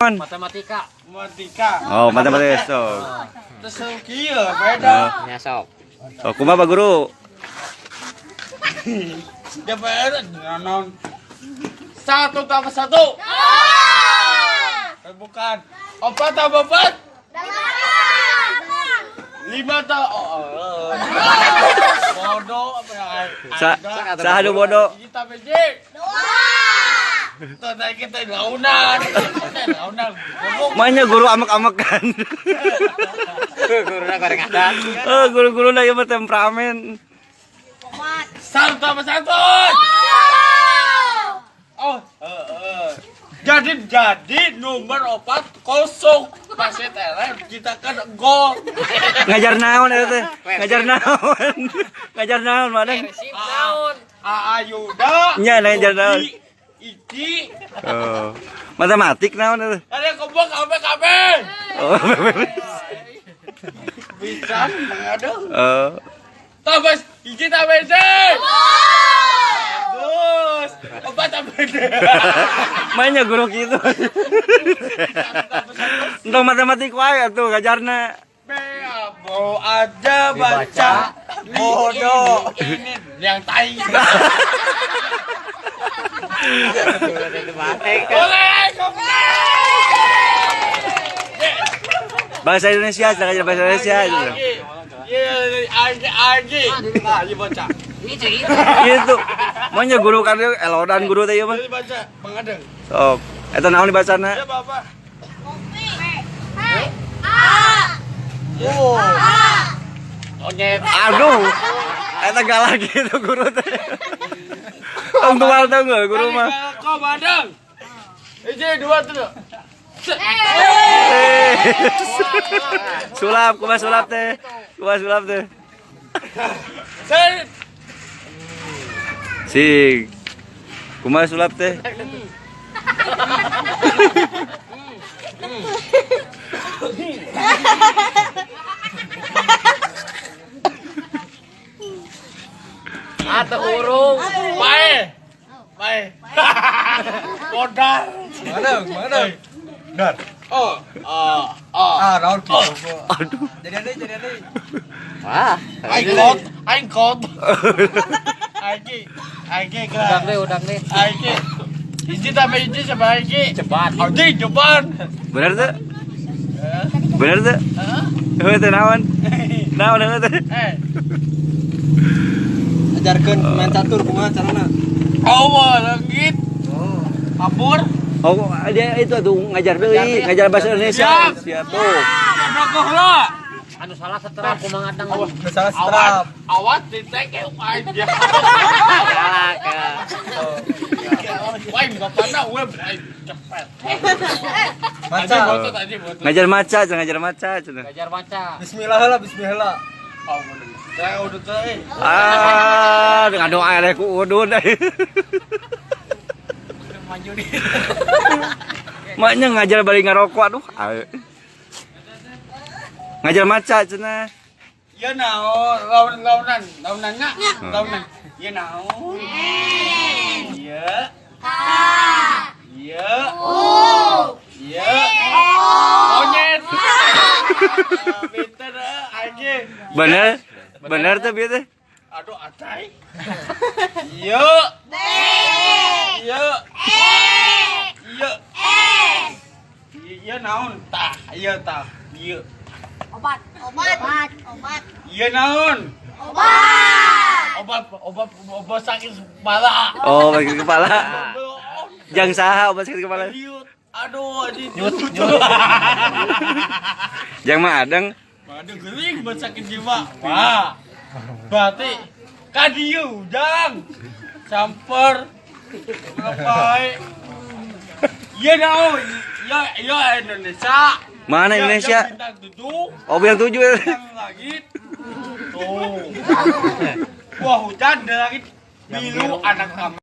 Matematika. Oh, matematika. So. Terus kieu beda. Nya sok. Oh, kumaha guru? DPR non. 1 tambah 1. Bukan. 4 tambah 4. 5 tambah bodoh apa ya? Saha nu bodoh? Kita beje. 2. Tadi kita launan. Makanya guru amek-amekan. Guruna goreng adat. Oh, guru-guru na ieu temperamen. 1 tambah 1. Oh, jadi nomor 4 kosong. Paset kita kan gol. Ngajar naon eta teh? Ngajar naon? Ngajar naon, Madang? Ayuda. Nya ngajar naon? Iki. Oh. Matematik naon eta? Ada kebok KP. Oh. Bisa ada. Oh. Tambah iki tambah D. Bagus. 4 tambah D. Mainnya guru gitu. Untuk matematik wae atuh ngajarna. Mau aja baca bodoh. Ini yang tai. Boleh, Bahasa Indonesia, ngajar bahasa Indonesia gitu. Aji. Nah, baca. Gitu. Maunya guru kan elodan guru teh ieu mah. Baca, Mangadeng. Sok. Eta naon dibacana? Ya, Bapak. Aduh. Eta galak gitu guru teh. Tong tual teh enggak guru mah. Kau Madang. Ije 2 tuh. Sulap, kumaha sulap teh? Kumaha sulap teh? Set. Sing. Kumaha sulap teh? Atau urung. Bae. Modal. Mana? Dar. Naon kitu. Aduh. Jadi. Wah. Aing kot. Aing Udang deh. Aing. Hiji tambah hiji sama Aing. Cepat. Anjing cepat. Bener teh? Bener teh? Heuh teh naon? Naon heuh teh? Ajarkeun main catur kumaha carana? Leungit. Kabur. Oh, dia itu tuh ngajar deui, ngajar bahasa Indonesia. Siap tuh. Bogoh lo. Anu salah seterap kumaha ngadang. Salah strap. Awas diteke aja. Wah, enggak pernah web cepet. Maca. Ngajar maca, ngajar maca cenah. Belajar baca. Bismillah heula, bismillah. Saya udah teh. Dengan doa ada ku udun. Maju nih. Maknya ngajar balik ngerokok aduh. Ngajar maca cenah. Ya naon, launan enggak? Launan. Ya naon. Iya. Iya. Iya. Monyet. Pinter aja. Bener tuh bieu teh. Aduh, acai. Iya. Iya. Iya. Iya naon? Tah, iya tah. Iya. Obat. Iya naon? Obat sakit kepala. Oh, sakit kepala. Jang saha obat sakit kepala. Aduh, Nyut. Jang mah adeng. Aduh, geuning buat sakit jiwa. Wah. Berarti kadieu udang. Camper. Ngapain? Iya naon? Ya Indonesia. Mana Indonesia? Bintang 7. Oh, yang 7 ya. Bintang langit. Tuh. Wah, hujan dari langit biru anak kami.